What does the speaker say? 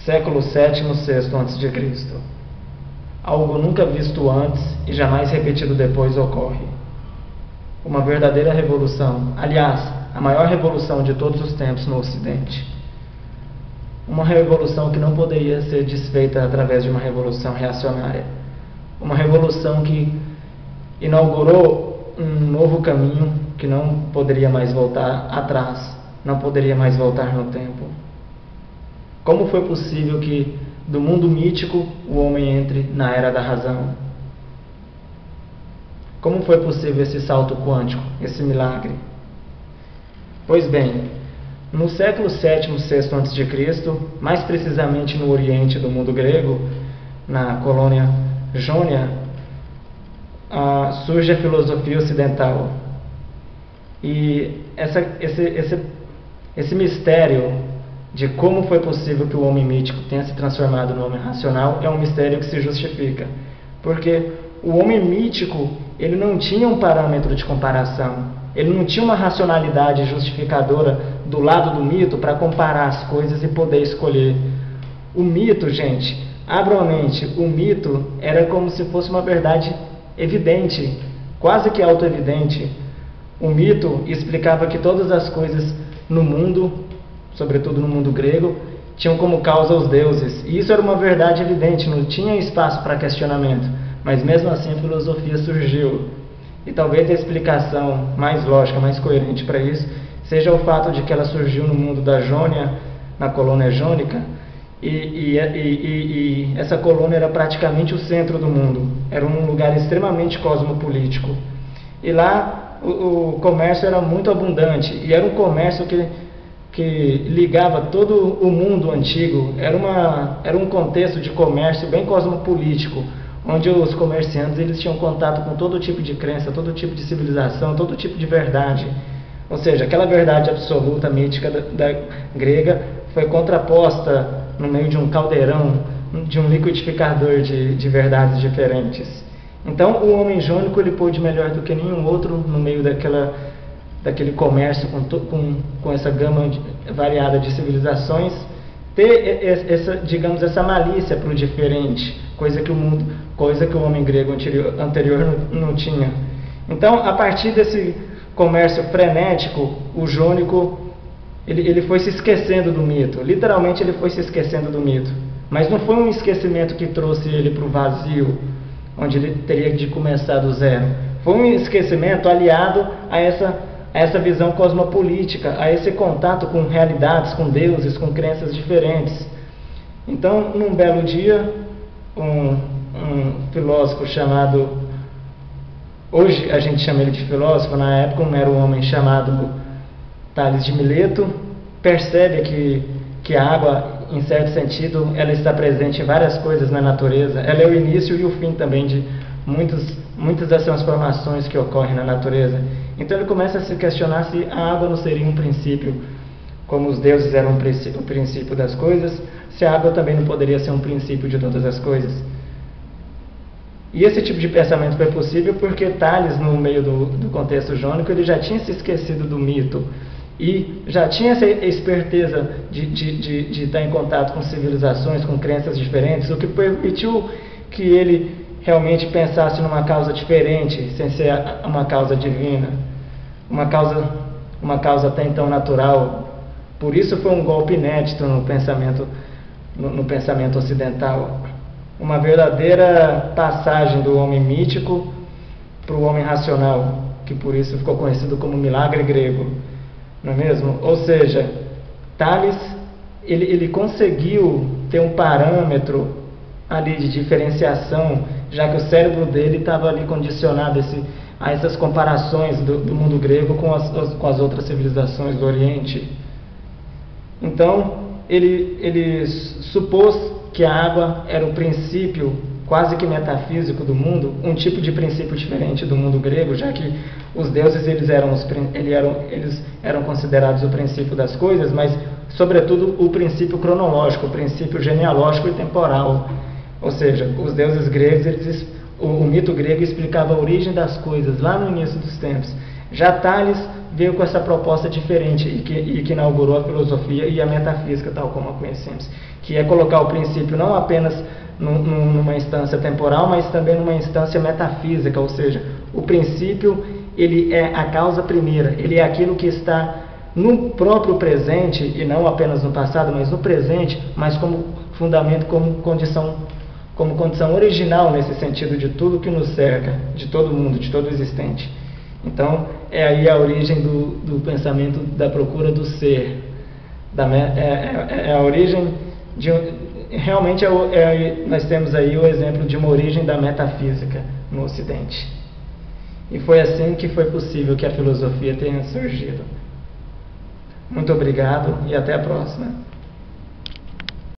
século VII, VI a.C. Algo nunca visto antes e jamais repetido depois ocorre. Uma verdadeira revolução, aliás, a maior revolução de todos os tempos no Ocidente. Uma revolução que não poderia ser desfeita através de uma revolução reacionária. Uma revolução que inaugurou um novo caminho que não poderia mais voltar atrás, não poderia mais voltar no tempo. Como foi possível que do mundo mítico o homem entre na era da razão? Como foi possível esse salto quântico, esse milagre? Pois bem, no século VII, VI a.C., mais precisamente no oriente do mundo grego, na colônia Jônia, surge a filosofia ocidental. E esse mistério de como foi possível que o homem mítico tenha se transformado no homem racional é um mistério que se justifica. Porque o homem mítico, ele não tinha um parâmetro de comparação. Ele não tinha uma racionalidade justificadora do lado do mito para comparar as coisas e poder escolher. O mito, gente, abram a mente, o mito era como se fosse uma verdade evidente, quase que autoevidente. O mito explicava que todas as coisas no mundo, sobretudo no mundo grego, tinham como causa os deuses. E isso era uma verdade evidente, não tinha espaço para questionamento. Mas mesmo assim a filosofia surgiu. E talvez a explicação mais lógica, mais coerente para isso, seja o fato de que ela surgiu no mundo da Jônia, na colônia jônica, e essa colônia era praticamente o centro do mundo. Era um lugar extremamente cosmopolítico. E lá o comércio era muito abundante, e era um comércio que ligava todo o mundo antigo. Era um contexto de comércio bem cosmopolítico, onde os comerciantes eles tinham contato com todo tipo de crença, todo tipo de civilização, todo tipo de verdade. Ou seja, aquela verdade absoluta, mítica da grega foi contraposta no meio de um caldeirão, de um liquidificador de verdades diferentes. Então, o homem jônico ele pôde melhor do que nenhum outro no meio daquele comércio com essa gama variada de civilizações, ter essa malícia para o diferente, coisa que o homem grego anterior não tinha. Então, a partir desse comércio frenético, o jônico ele foi se esquecendo do mito. Literalmente ele foi se esquecendo do mito. Mas não foi um esquecimento que trouxe ele para o vazio, onde ele teria de começar do zero. Foi um esquecimento aliado a essa visão cosmopolítica, a esse contato com realidades, com deuses, com crenças diferentes. Então, num belo dia, um filósofo chamado, hoje a gente chama ele de filósofo, na época um mero homem chamado Tales de Mileto, percebe que a água, em certo sentido, ela está presente em várias coisas na natureza. Ela é o início e o fim também de muitas das transformações que ocorrem na natureza. Então ele começa a se questionar se a água não seria um princípio, como os deuses eram o princípio das coisas, se a água também não poderia ser um princípio de todas as coisas. E esse tipo de pensamento foi possível porque Tales, no meio do contexto jônico, ele já tinha se esquecido do mito e já tinha essa esperteza de estar em contato com civilizações, com crenças diferentes, o que permitiu que ele realmente pensasse numa causa diferente, sem ser uma causa divina, uma causa até então natural. Por isso foi um golpe inédito no pensamento ocidental. Uma verdadeira passagem do homem mítico para o homem racional, que por isso ficou conhecido como milagre grego, não é mesmo? Ou seja, Tales ele conseguiu ter um parâmetro ali de diferenciação, já que o cérebro dele estava ali condicionado a essas comparações do mundo grego com as outras civilizações do Oriente. Então, ele supôs que a água era o princípio quase que metafísico do mundo, um tipo de princípio diferente do mundo grego, já que os deuses eles eram considerados o princípio das coisas, mas sobretudo o princípio cronológico, o princípio genealógico e temporal. Ou seja, os deuses gregos, o mito grego explicava a origem das coisas lá no início dos tempos. Já Tales veio com essa proposta diferente e que inaugurou a filosofia e a metafísica tal como a conhecemos, que é colocar o princípio não apenas numa instância temporal, mas também numa instância metafísica, ou seja, o princípio ele é a causa primeira, ele é aquilo que está no próprio presente, e não apenas no passado, mas no presente, mas como fundamento, como condição original nesse sentido de tudo que nos cerca, de todo mundo, de todo existente. Então, é aí a origem do pensamento da procura do ser, é a origem de... Realmente nós temos aí o exemplo de uma origem da metafísica no Ocidente. E foi assim que foi possível que a filosofia tenha surgido. Muito obrigado e até a próxima.